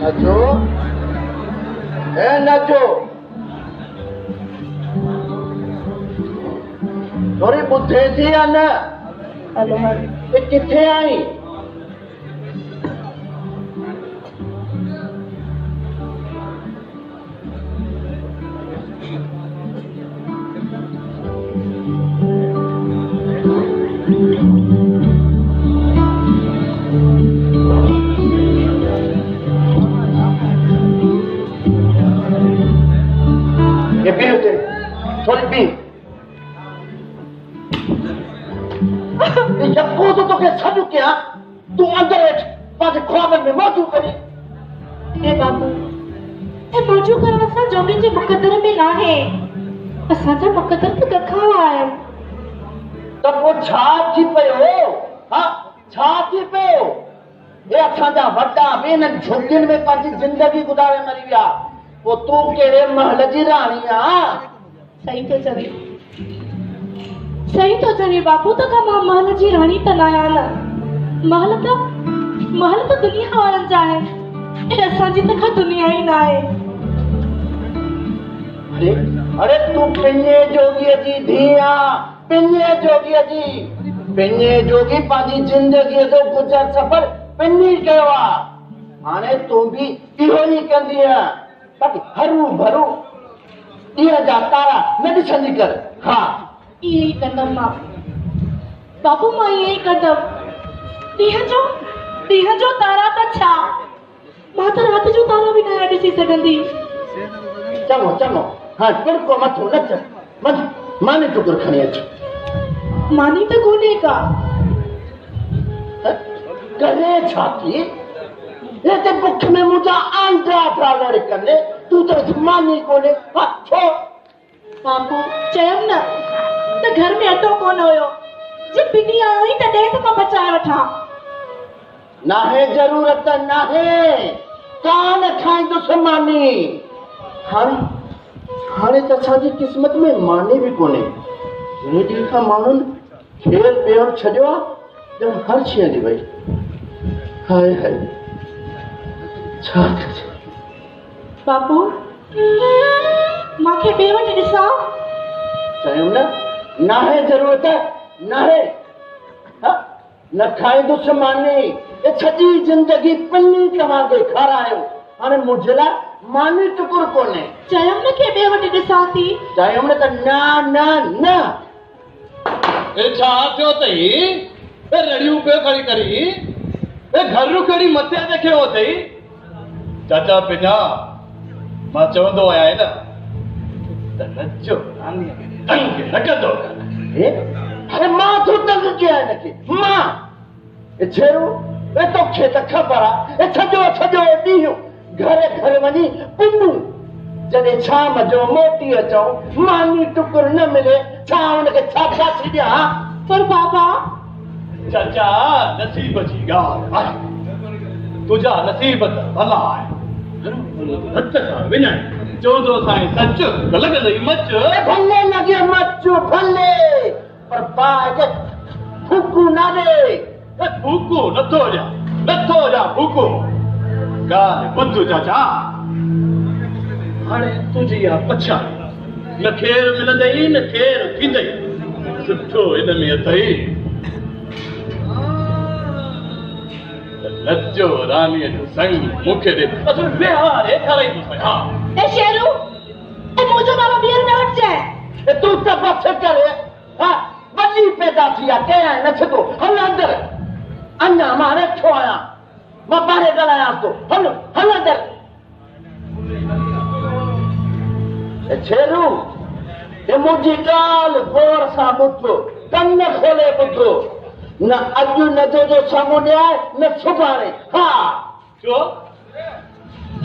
नचो ए नचो थोड़ी बुद्धे थी या न ये किथे आई ये भी होते थोड़ी भी यको तो के छॾ क्या तू अंदर वेठ पांच ख्वाबन में मौजू करी ए बाबू ए मौजू करण सां जोगी जे मुक़द्दर में नाहे असां जा मुक़द्दर त कखा आया त वो छा थी पयो हां छा थी पयो ए असां जा वड्डा बेन झुगिन में पंहिंजी जिंदगी गुज़ारे मरी विया वो तू केड़े महल जी राणी आ सही तो चवे बापू तो मां महल जी रानी त लाया न महल तो दुनिया वारनि जा है ए असांजी त का दुनिया ही ना है अरे तू पिने जोगी जी धिया पिने जोगी पाजी जिंदगी जो गुजर सफर पिनी कयो आ हाने तू भी इहो ही कंदी है ताकि हरू भरू इहा जा तारा न ॾिसंदी कर हाँ ये कदम मां बापू मां ये कदम दीह जो तारा त छा मां त रात जो तारा भी न ॾिसी सघंदी चलो हाँ बिल्कुल मथो नच माने टुकुर खणी अच मानी त कोने का करे छाती ये ते बुख में मुझा आंध्रा था लड़कने तू तो मानी कोने हाँ छो बापू चयम न त घर में अटो कोन हुयो जे पिनी आयो ही त ॾे त मां बचाए वठां नाहे जरूरत नाहे कान खाईंदुसि मानी हाणे त असांजी किस्मत में मानी बि कोन्हे हिन ॾींहं खां माण्हुनि खेल पेर छॾियो आहे ॼण हर शइ हली वई हाय हाय छा कजे बापू मांखे ॿिए वटि ॾिसां चयूं न नाहे जरूरत नाहे न खाईंदुसि मानी ये सॼी जिंदगी पिनी तव्हांखे खारायो हाणे मुंहिंजे लाइ मानी टुकुर कोन्हे चयम न के ॿिए वटि ॾिसां थी चयम न त न ए छा थियो अथई ए रड़ियूं पियो खड़ी करी ए घर रू कहिड़ी मथे ते खयो अथई चाचा पिना मां चवंदो आहियां न त नचो रानीअ खे तंग न कंदो अरे मां थो तंग कया हिनखे मां ए छेरू ए तोखे त ख़बर आहे ए सॼो ॾींहुं घर वञी पुनू जॾहिं शाम जो मोटी अचूं मानी टुकुर न मिले छा हुनखे छा ॾियां पर बाबा चाचा नसीब जी ॻाल्हि आहे तुंहिंजा नसीब त भला आहे हथ सां विञाए चवंदो साईं सच त लॻंदई मच भले लॻे मच भले पर पाए फूकू न ॾे फूकू नथो ॾियां फूकू ॻाल्हि ॿुध चाचा हाणे तुंहिंजी इहा पछाड़ी न खेर मिलंदई न खेर थींदई सुठो हिन में अथई नचो रानीअ जो संग मूंखे ॾे असां विहारे खाराईंदुसि हा ए शेरू ए मुंहिंजो नालो ॿीहर न वठिजांइ तूं त बस करे हा वॾी पैदा थी आहे कया न छॾो हल अंदर अञा मां वेठो आहियां मां ॿाहिरि ॻाल्हायांसि थो हल अंदर छेरू ये मुंहिंजी ॻाल्हि गौर सां ॿुध कन खोले ॿुध न अॼु न जो साम्हूं ॾियाए न सुभाणे हा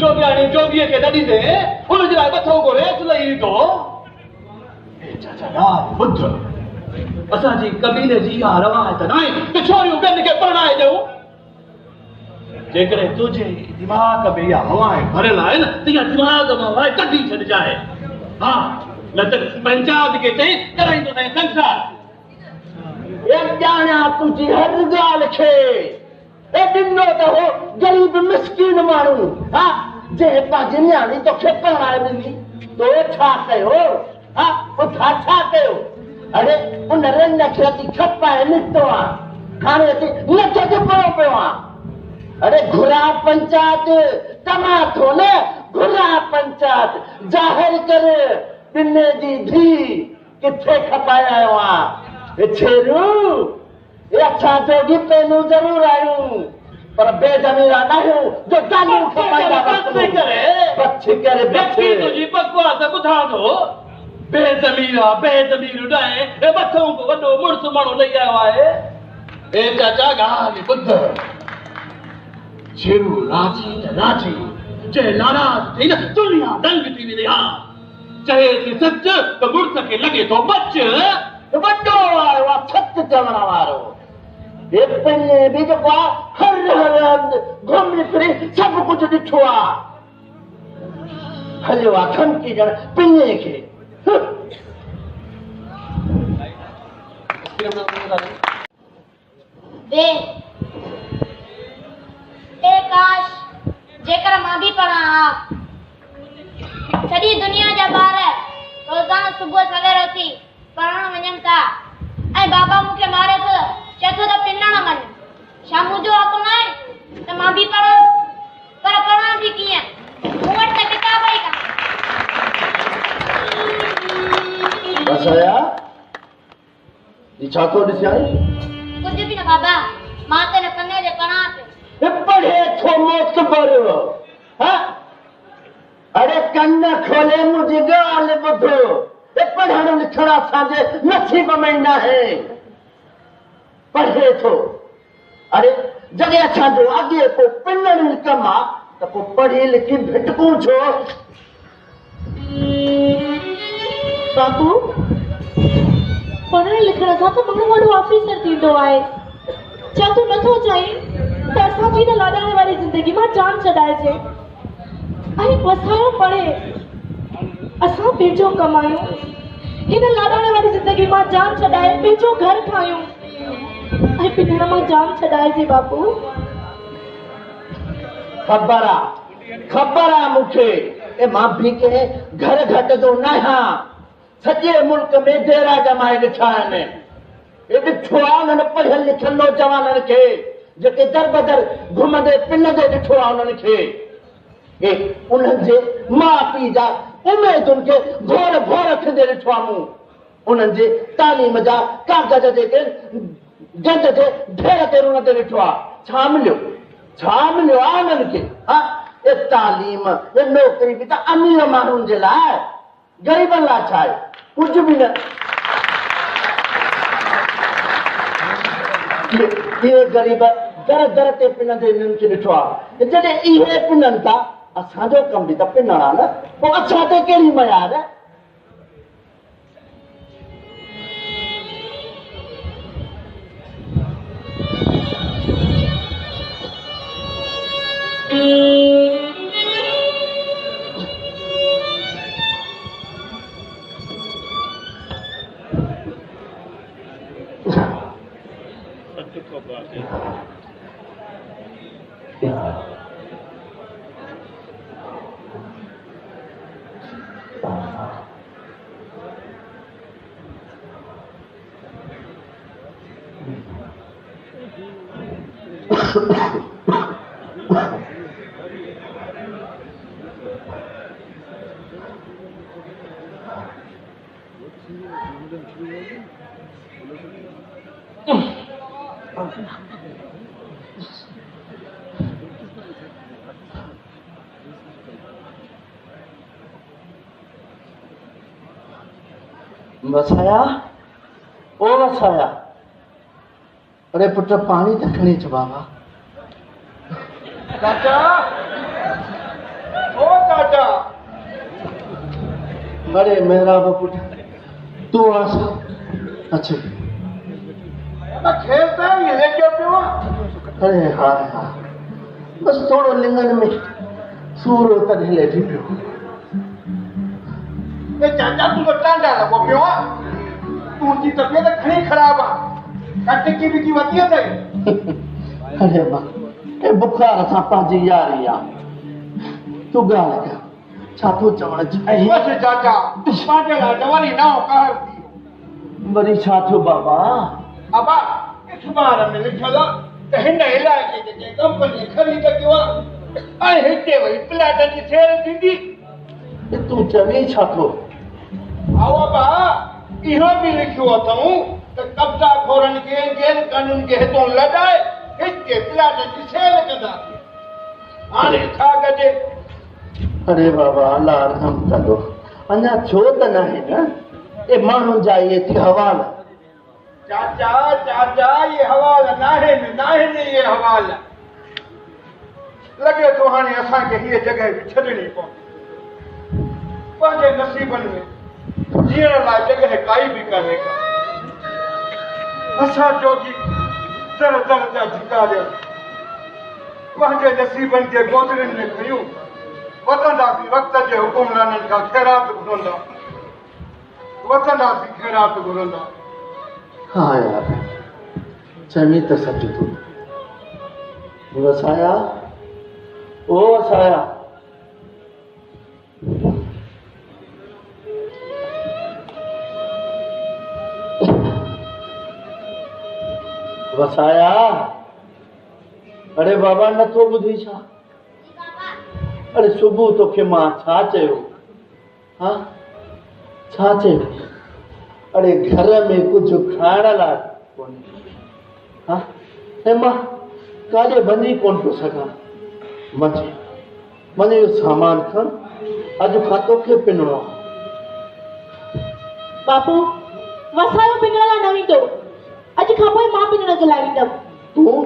जोगियाणी जोगीअ खे न ॾींदे हुनजे लाइ मथो को रेत लही ईंदो चाचा ॻाल्हि ॿुध असांजी कबीले जी इहा रवायत नाहे त छोरियूं ॿियनि खे परणाए ॾियूं जेकॾहिं तुंहिंजे दिमाग़ में इहा हवाए भरियल आहे न त इहा दिमाग़ मां हवाए कढी छॾिजाए हा न त पंचायत खे चई कराईंदो साईं संसार ॼाणा तुंहिंजी हर ॻाल्हि खे ए दिनो तो हो गरीब मिस्कीन मानू हां जे पाजी न्याणी तो खेपण आए मिली तो छा कयो हां वो छा कयो अरे उन रन खेती खपाए निकतो आ खाने ते न जग पयो आ अरे घुरा पंचायत तमा थो ने घुरा पंचायत जाहिर कर पिने जी धी किथे खपाया आयो आ छेरू ये अच्छा जोगी पेनू जरूर आयूं पर बेजमीरा नहीं जो जानी खपाया बच्चे करे बच्चे तुझी बकवास ॿुधां थो बेजमीर उॾाए ए बथों को वॾो मुड़ुसु माण्हू लई आयो आहे ए चाचा ॻाल्हि ॿुध शेरू राजी जे नाराज़ थी न दुनिया दंग थी वेंदी हा चए थी सच त मुड़ुस खे लॻे थो बच वॾो आयो आहे सच चवण वारो ये पिने बि जेको आहे हर हंधि घुमी फिरी सभु कुझु ॾिठो आहे हलियो आहे खमकी ॼण पिने खे काश जेकर मां भी पढ़ा सॼी दुनिया जा ॿार रोज़ाना सुबुह सवेर उथी पढ़ण वञनि था ऐं बाबा मूंखे मारे थो चए थो त पिनण वञ छा मुंहिंजो हक़ न आहे त मां बि पढ़ां पर पढ़ां बि कीअं मूं वटि त किताब ई कान्हे बस आया ये छा थो ॾिसां कुझु बि न बाबा मां त न कन्ने जे पढ़ां पियो पढ़े थो मोत भरियो हाँ अरे कन्न खोले मुझे ॻाल्हि ॿुधो ए पढ़ण लिखण असांजे नसीब में न आहे पढ़े थो अरे जॾहिं असांजो अॻे को पिनण कमु आहे त पोइ पढ़ी लिखी भिटकूं छो बाबू पढ़ण लिखण सां त माण्हू वॾो ऑफिसर थींदो आहे छा तूं नथो चाहीं त असांजी न लाॾाणे वारी ज़िंदगी मां जान छॾाइजे ऐं वसायो पढ़े असां पंहिंजो कमायूं हिन लाॾाणे वारी ज़िंदगी मां जान छॾाए पंहिंजो घर ठाहियूं ऐं पिनण मां जान छॾाइजे बाबू ख़बर आहे मूंखे ए मां भी के घर घट जो न आहियां सॼे मुल्क में डेरा जमाए ॾिठा आहिनि ए ॾिठो आहे उन्हनि पढ़ियल लिखियल नौजवाननि खे जेके दर बदर घुमंदे पिनंदे ॾिठो आहे उन्हनि खे ए उन्हनि जे माउ पीउ जा उमेदुनि खे भोर थींदे ॾिठो आहे मूं उन्हनि जे तालीम जा कागज़ जेके गंद जे ढेर ते रुणंदे ॾिठो आहे छा मिलियो आहे उन्हनि खे हा ए तालीम ए नौकिरी बि त अमीर माण्हुनि जे लाइ ग़रीबनि लाइ छा आहे कुझु बि न इहे ग़रीब दर दर ते पिनंदे इन्हनि खे ॾिठो आहे जॾहिं इहे पिननि था असांजो कमु बि त पिनण आहे न पोइ असां ते कहिड़ी मयार आहे वसाया अरे पुट पानी त खणी अच बाबा चाचा ओ चाचा बड़े मेरा पुट तू आस अच्छा मैं खेलता ही है क्यों पियो अरे हाँ बस थोड़ो लिंगन में सूर त ढिले थी पियो ए चाचा तू तो टांडा लगो पियो तुझी तबीयत खणी खराब आ कट की भी की वती है अरे मां ए बुखार सां पंहिंजी यारी आहे तूं ॻाल्हि कर छा थो चवण चाहिए बस चाचा पंहिंजे लाइ त वरी नओं कहर थी वरी छा थियो बाबा अबा अख़बार में लिखियल आहे त हिन इलाइक़े जेके कंपनी ख़रीद कयो आहे ऐं हिते वरी प्लाट जी सेल थींदी ए तूं चवी छा थो आओ अबा इहो बि लिखियो अथऊं त कब्ज़ा खोरनि खे जेल कानून जे हितों लॻाए हिते प्लाट जी सेल कंदासीं हाणे छा कजे अरे बाबा अल्लाह रहम कंदो अञा थियो त नाहे न ए माण्हुनि जा इहे थी हवाल चाचा चाचा ये हवाल नाहिनि ये हवाल लॻे थो हाणे असांखे हीअ जॻह बि छॾणी पवंदी पंहिंजे नसीबनि में जीअण लाइ जॻह काई बि कान्हे का असां जोगी दर दर जा झुकारिया पंहिंजे नसीबनि खे गोदड़ियुनि में खयूं वतंदासीं वक़्त जे हुकुमराननि खां ख़ैरात घुरंदा वतंदासीं ख़ैरात घुरंदा हाँ यार चवी त सच तूं वसाया ओ वसाया वसाया अरे बाबा नथो ॿुधी छा अरे सुबुह तोखे मां छा चयो हाँ छा चयो अरे घर में कुझु खाइण लाइ कोन्हे हाँ ऐं मां काॾे वञी कोन थो सघां मञे इहो सामान खण अॼु खां तोखे पिनणो आहे बापू वसायो पिनण लाइ न वेंदो अॼु खां पोइ मां पिनण जे लाइ वेंदमि तूं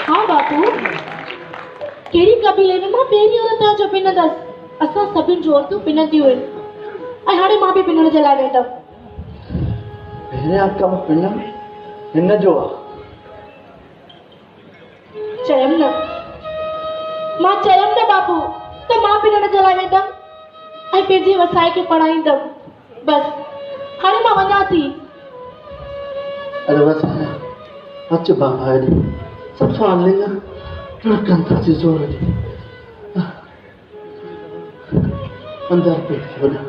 हाँ बापू कहिड़ी कबीले में मां पहिरीं औरत जो पिनंदसि असां सभिनि जूं औरतूं पिनंदियूं आहिनि ऐं हाणे मां बि पिनण जे लाइ वेंदमि पहिरियां कमु पिन हिन जो आहे चयमि न मां चयमि न बापू त मां पिनण जे लाइ वेंदमि ऐं पंहिंजे वसाए खे पढ़ाईंदमि बसि हाणे मां वञां थी अरे वसाया अच बाबा हेॾे सभु सवाल लिंगा कनि था जोर जी अंदर पेट वञा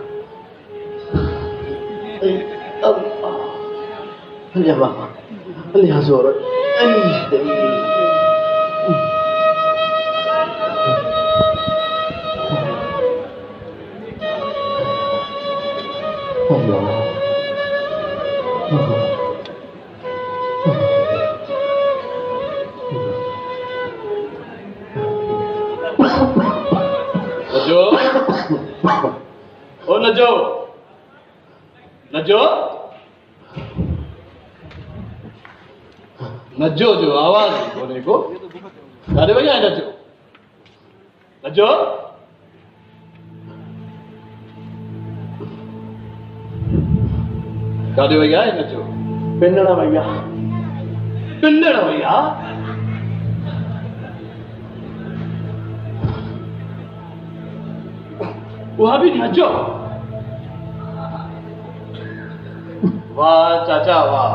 हलिया बाबा हलिया जोर नजो ओ नजो नजो नजो जो आवाज कोने को काॾे वई आहे नजो नजो काॾे वई आहे नजो पिनण वई आहे पिनण वई आहे उहा बि नजो वाह चाचा वाह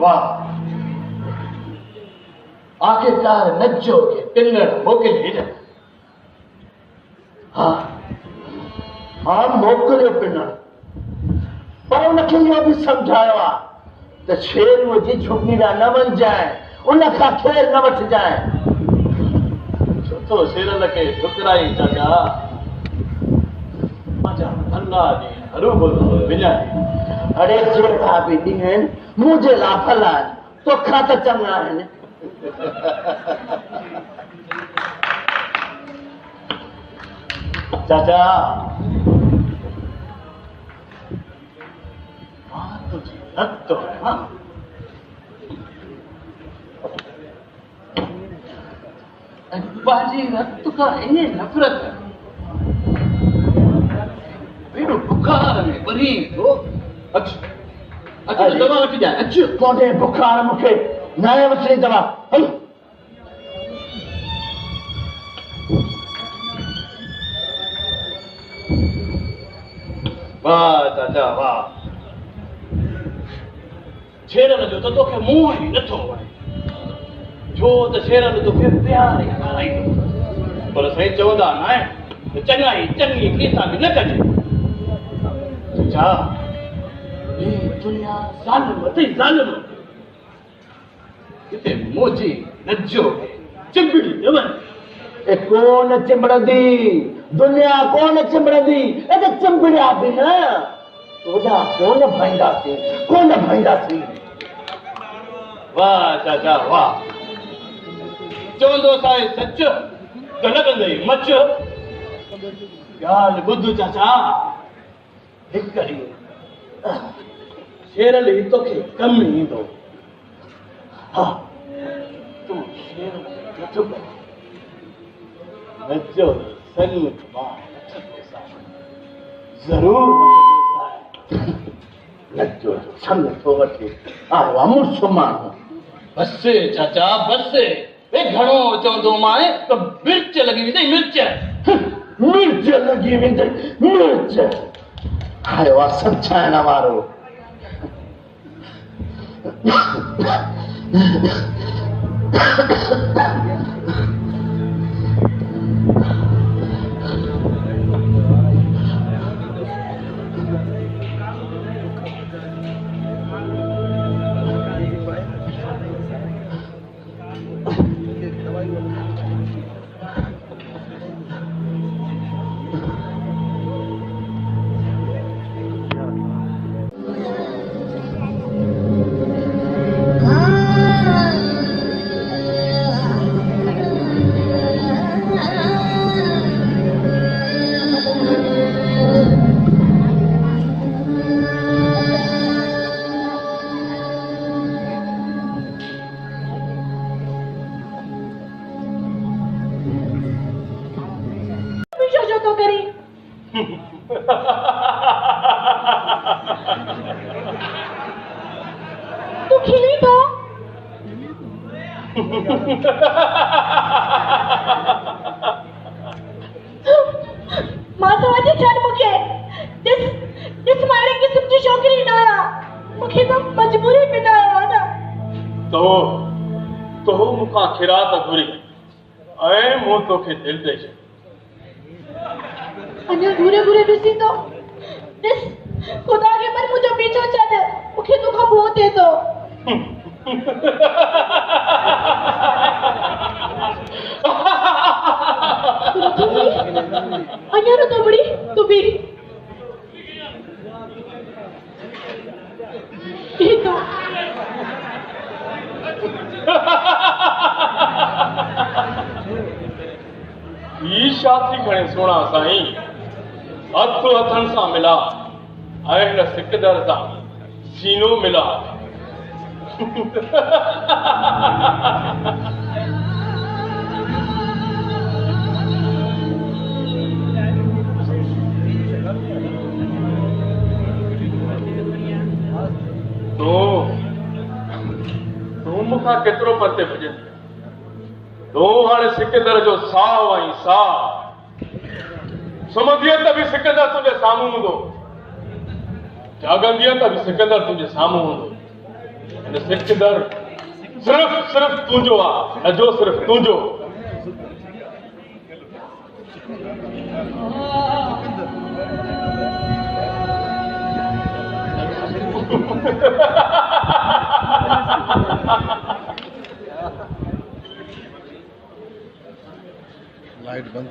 वाह आखिरकार नजो के पिनण मोकिले हाँ मोकिलियो पिनण पर उनखे इहो बि सम्झायो आहे त शेरूअ जी झुगीरा न वञजांइ उन खां खेर न वठजांइ छो तो शेरन खे ठुकराई चाचा अल्लाह जी हरूबुल विञाई अरे जेका बि ॾींहं आहिनि मुंहिंजे लाइ भला आहिनि तोखां त चङा आहिनि चाचा मां तुझी रत हाँ बाजी रत का इन्हें नफरत एॾो बुखार में वरी तो अच दवा वठी जाए अच कोन्हे बुखार मूंखे न वठणी दवा हल वाह चाचा वाह शेरनि जो त तोखे मुंहुं ई नथो वणे छो त शेरनि तोखे प्यार ई खाराईंदो पर साईं चवंदा न आहे त चङाई चङी कंहिंसां बि न कजे छा ही दुनिया ज़ालिम अथई ज़ालिम हिते मोजी नजो चिंबड़ी न वञ ए कोन चिंबड़ंदी दुनिया कोन चिंबड़ंदी ए त चिंबड़िया बि न ओॾा कोन भाईंदासीं वाह चाचा वाह चवंदो साईं सच त लॻंदई मच ॻाल्हि ॿुध चाचा हिकु ॾींहुं शेरल ई तोखे कमु ईंदो हा तूं शेर नथो कर नचो संग मां ज़रूर नचो संग थो वठे आयो आहे मुर्सु माण्हू बस चाचा बस ए घणो चवंदो मां त मिर्च लॻी वेंदई मिर्च लॻी वेंदई मिर्च आयो आहे सम्झाइण वारो तू खिली तो मां तो अॼु छॾ मूंखे ॾिस मारे क़िस्म जी छोकिरी न आहियां मूंखे त मजबूरी में न आहियो आहे न तो मूंखां खिरात घुरी ऐं मूं तोखे दिलि ॾेई छॾी अञा घूरे ॾिसी तो ॾिस खुदा के पर मुंहिंजो पीछो छॾ मूंखे तोखां मोह थिए थो अञा न तो बड़ी तू भी तो ई शादी खणे सोना साईं हथ हथनि सां मिला ऐं हिन सिकदर सां सीनो मिला तूं मूंखां केतिरो परते भॼंदी तूं हाणे सिकंदर जो साहु आई साहु सुम्हंदीअ त बि सिकंदर तुंहिंजे साम्हूं हूंदो जाॻंदीअ त बि सिकंदर तुंहिंजे साम्हूं हूंदो हिन सिकंदर सिर्फ़ तुंहिंजो आहे अजो सिर्फ़ तुंहिंजो लाइट बंद